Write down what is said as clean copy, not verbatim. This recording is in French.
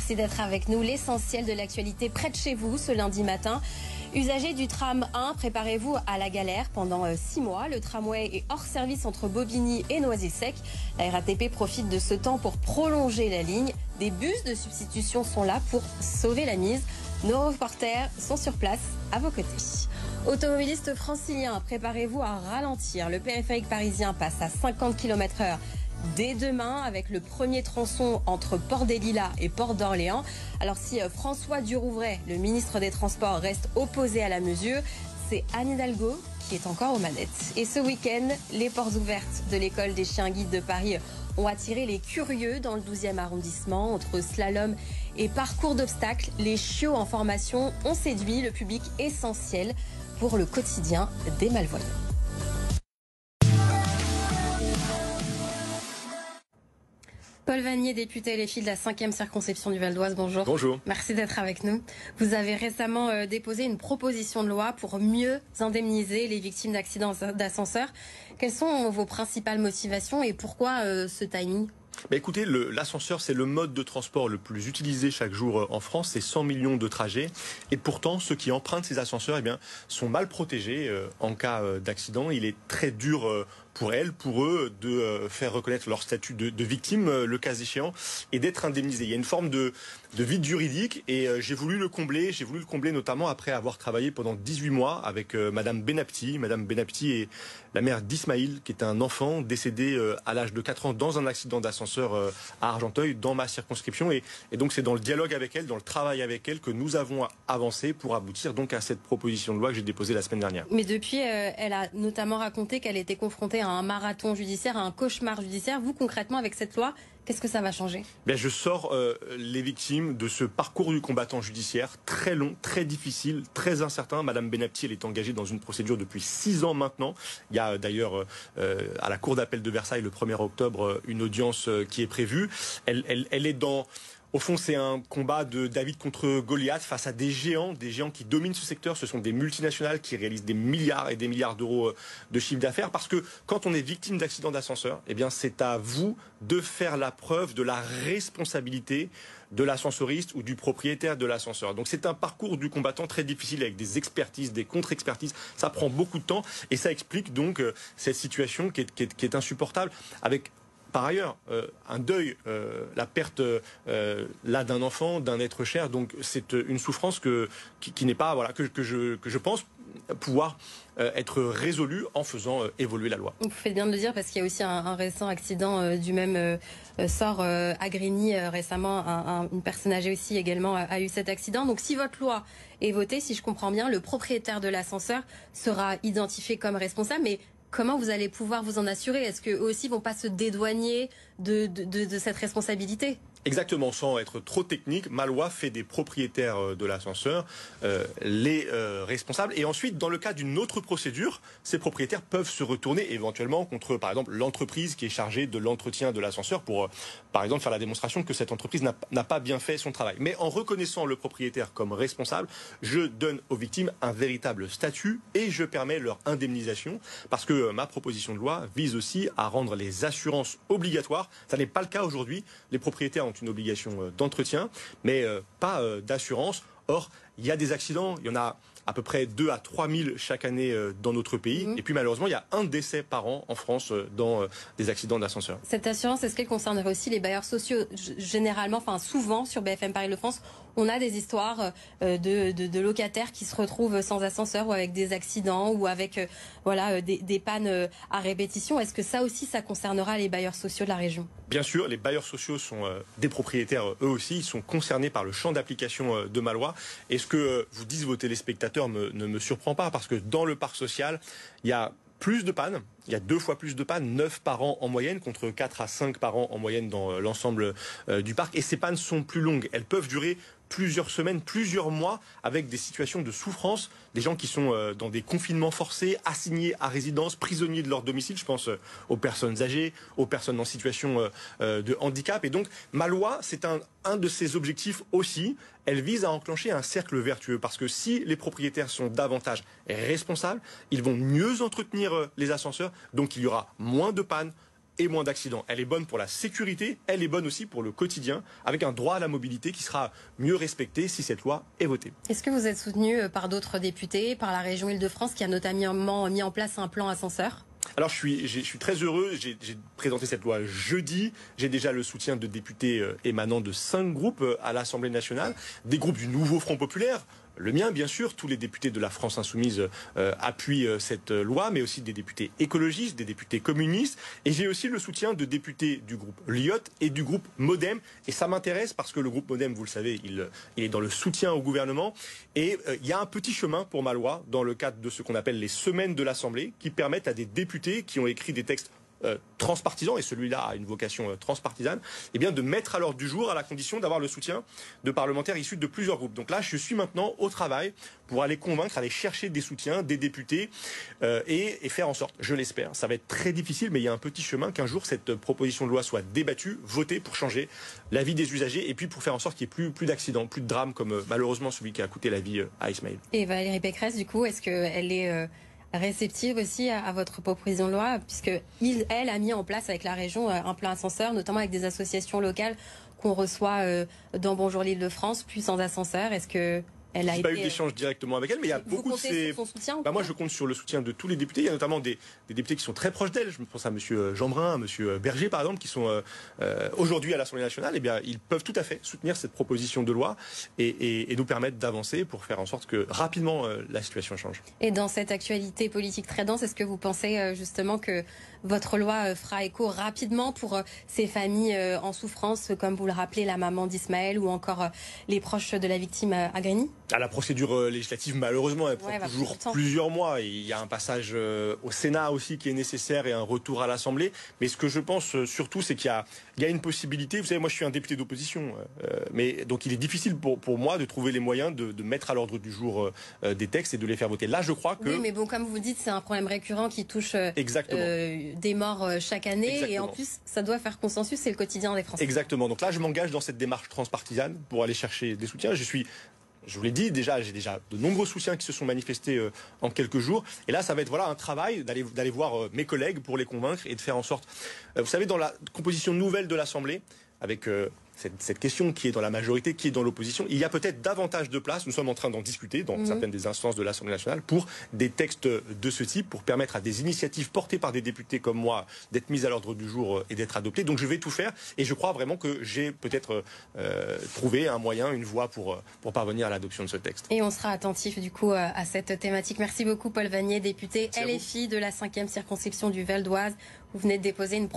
Merci d'être avec nous. L'essentiel de l'actualité près de chez vous ce lundi matin. Usagers du tram 1, préparez-vous à la galère pendant 6 mois. Le tramway est hors service entre Bobigny et Noisy-le-Sec. La RATP profite de ce temps pour prolonger la ligne. Des bus de substitution sont là pour sauver la mise. Nos reporters sont sur place à vos côtés. Automobilistes franciliens, préparez-vous à ralentir. Le périphérique parisien passe à 50 km/h. Dès demain, avec le premier tronçon entre Port-des-Lilas et Port d'Orléans. Alors si François Durouvray, le ministre des Transports, reste opposé à la mesure, c'est Anne Hidalgo qui est encore aux manettes. Et ce week-end, les portes ouvertes de l'école des chiens guides de Paris ont attiré les curieux dans le 12e arrondissement. Entre slalom et parcours d'obstacles, les chiots en formation ont séduit le public essentiel pour le quotidien des malvoyants. Paul Vannier, député LFI de la 5e circonscription du Val d'Oise, bonjour. Bonjour. Merci d'être avec nous. Vous avez récemment déposé une proposition de loi pour mieux indemniser les victimes d'accidents d'ascenseur. Quelles sont vos principales motivations et pourquoi ce timing ? Écoutez, l'ascenseur, c'est le mode de transport le plus utilisé chaque jour en France. C'est 100 millions de trajets. Et pourtant, ceux qui empruntent ces ascenseurs sont mal protégés en cas d'accident. Il est très dur pour elles, pour eux, de faire reconnaître leur statut de victime, le cas échéant, et d'être indemnisés. Il y a une forme de vide juridique et j'ai voulu le combler. J'ai voulu le combler notamment après avoir travaillé pendant 18 mois avec Madame Benapti. Madame Benapti est la mère d'Ismaïl, qui est un enfant décédé à l'âge de 4 ans dans un accident d'ascenseur à Argenteuil, dans ma circonscription. Et donc c'est dans le dialogue avec elle, dans le travail avec elle, que nous avons avancé pour aboutir donc à cette proposition de loi que j'ai déposée la semaine dernière. Mais depuis, elle a notamment raconté qu'elle était confrontée à un marathon judiciaire, à un cauchemar judiciaire. Vous, concrètement, avec cette loi, qu'est-ce que ça va changer ? Je sors les victimes de ce parcours du combattant judiciaire très long, très difficile, très incertain. Madame Benapti, elle est engagée dans une procédure depuis 6 ans maintenant. Il y a d'ailleurs à la Cour d'appel de Versailles le 1er octobre une audience qui est prévue. Elle est dans... Au fond, c'est un combat de David contre Goliath face à des géants qui dominent ce secteur. Ce sont des multinationales qui réalisent des milliards et des milliards d'euros de chiffre d'affaires. Parce que quand on est victime d'accident d'ascenseur, c'est à vous de faire la preuve de la responsabilité de l'ascensoriste ou du propriétaire de l'ascenseur. Donc c'est un parcours du combattant très difficile avec des expertises, des contre-expertises. Ça prend beaucoup de temps et ça explique donc cette situation qui est insupportable avec... Par ailleurs, un deuil, la perte là d'un enfant, d'un être cher, donc c'est une souffrance qui n'est pas, que je pense pouvoir être résolue en faisant évoluer la loi. Vous faites bien de le dire parce qu'il y a aussi un récent accident du même sort à Grigny récemment. Une personne âgée aussi également a eu cet accident. Donc si votre loi est votée, si je comprends bien, le propriétaire de l'ascenseur sera identifié comme responsable. Mais comment vous allez pouvoir vous en assurer ? Est-ce qu'eux aussi vont pas se dédouaner de cette responsabilité ? Exactement, sans être trop technique, ma loi fait des propriétaires de l'ascenseur les responsables. Et ensuite, dans le cas d'une autre procédure, ces propriétaires peuvent se retourner éventuellement contre, par exemple, l'entreprise qui est chargée de l'entretien de l'ascenseur pour, par exemple, faire la démonstration que cette entreprise n'a pas bien fait son travail. Mais en reconnaissant le propriétaire comme responsable, je donne aux victimes un véritable statut et je permets leur indemnisation parce que ma proposition de loi vise aussi à rendre les assurances obligatoires. Ça n'est pas le cas aujourd'hui. Les propriétaires ont une obligation d'entretien, mais pas d'assurance. Or, il y a des accidents, il y en a à peu près 2 à 3 000 chaque année dans notre pays. Et puis malheureusement, il y a un décès par an en France dans des accidents d'ascenseur. Cette assurance, est-ce qu'elle concernerait aussi les bailleurs sociaux ? Généralement, souvent sur BFM Paris-Le-France, on a des histoires de locataires qui se retrouvent sans ascenseur ou avec des accidents ou avec des pannes à répétition. Est-ce que ça aussi, ça concernera les bailleurs sociaux de la région ? Bien sûr, les bailleurs sociaux sont des propriétaires eux aussi. Ils sont concernés par le champ d'application de ma loi. Et ce que vous disent vos téléspectateurs ne me surprend pas parce que dans le parc social, il y a plus de pannes. Il y a 2 fois plus de pannes, 9 par an en moyenne, contre 4 à 5 par an en moyenne dans l'ensemble du parc. Et ces pannes sont plus longues. Elles peuvent durer plusieurs semaines, plusieurs mois, avec des situations de souffrance, des gens qui sont dans des confinements forcés, assignés à résidence, prisonniers de leur domicile. Je pense aux personnes âgées, aux personnes en situation de handicap. Et donc, ma loi, c'est un de ses objectifs aussi. Elle vise à enclencher un cercle vertueux, parce que si les propriétaires sont davantage responsables, ils vont mieux entretenir les ascenseurs, donc il y aura moins de pannes, et moins d'accidents. Elle est bonne pour la sécurité, elle est bonne aussi pour le quotidien, avec un droit à la mobilité qui sera mieux respecté si cette loi est votée. Est-ce que vous êtes soutenu par d'autres députés, par la région Île-de-France qui a notamment mis en place un plan ascenseur ? Alors je suis très heureux, j'ai présenté cette loi jeudi, j'ai déjà le soutien de députés émanant de 5 groupes à l'Assemblée nationale, des groupes du Nouveau Front Populaire. Le mien, bien sûr, tous les députés de la France Insoumise appuient cette loi, mais aussi des députés écologistes, des députés communistes. Et j'ai aussi le soutien de députés du groupe Lyot et du groupe Modem. Et ça m'intéresse parce que le groupe Modem, vous le savez, il est dans le soutien au gouvernement. Et il y a un petit chemin pour ma loi dans le cadre de ce qu'on appelle les semaines de l'Assemblée qui permettent à des députés qui ont écrit des textes transpartisan, et celui-là a une vocation transpartisane, eh bien de mettre à l'ordre du jour à la condition d'avoir le soutien de parlementaires issus de plusieurs groupes. Donc là, je suis maintenant au travail pour aller convaincre, aller chercher des soutiens, des députés et faire en sorte, je l'espère, ça va être très difficile, mais il y a un petit chemin qu'un jour cette proposition de loi soit débattue, votée pour changer la vie des usagers et puis pour faire en sorte qu'il n'y ait plus d'accidents, plus de drames comme malheureusement celui qui a coûté la vie à Ismaël. Et Valérie Pécresse, du coup, est-ce qu'elle est réceptive aussi à votre proposition de loi, puisque elle a mis en place avec la région un plan ascenseur, notamment avec des associations locales qu'on reçoit dans Bonjour l'Île-de-France, puis sans ascenseur. Est-ce que elle a pas eu d'échange directement avec elle, mais il y a beaucoup de ces... Sur son soutien, moi, je compte sur le soutien de tous les députés. Il y a notamment des députés qui sont très proches d'elle. Je pense à M. Jeanbrun, à M. Berger, par exemple, qui sont aujourd'hui à l'Assemblée nationale. Eh bien, ils peuvent tout à fait soutenir cette proposition de loi et nous permettre d'avancer pour faire en sorte que rapidement la situation change. Et dans cette actualité politique très dense, est-ce que vous pensez justement que votre loi fera écho rapidement pour ces familles en souffrance, comme vous le rappelez, la maman d'Ismaël ou encore les proches de la victime à Grigny ? La procédure législative, malheureusement, elle prend toujours plusieurs mois. Et il y a un passage au Sénat aussi qui est nécessaire et un retour à l'Assemblée. Mais ce que je pense surtout, c'est qu'il y a une possibilité. Vous savez, moi, je suis un député d'opposition. Mais donc, il est difficile pour moi de trouver les moyens de mettre à l'ordre du jour des textes et de les faire voter. Là, je crois que... Oui, mais bon, comme vous dites, c'est un problème récurrent qui touche des morts chaque année. Exactement. Et en plus, ça doit faire consensus. C'est le quotidien des Français. Exactement. Donc là, je m'engage dans cette démarche transpartisane pour aller chercher des soutiens. Je vous l'ai dit, j'ai déjà de nombreux soutiens qui se sont manifestés en quelques jours. Et là, ça va être un travail d'aller voir mes collègues pour les convaincre et de faire en sorte... vous savez, dans la composition nouvelle de l'Assemblée, avec cette question qui est dans la majorité, qui est dans l'opposition, il y a peut-être davantage de place. Nous sommes en train d'en discuter dans certaines des instances de l'Assemblée nationale pour des textes de ce type, pour permettre à des initiatives portées par des députés comme moi d'être mises à l'ordre du jour et d'être adoptées. Donc je vais tout faire et je crois vraiment que j'ai peut-être trouvé un moyen, une voie pour parvenir à l'adoption de ce texte. Et on sera attentif du coup à cette thématique. Merci beaucoup Paul Vannier, député LFI de la 5e circonscription du Val d'Oise. Vous venez de déposer une proposition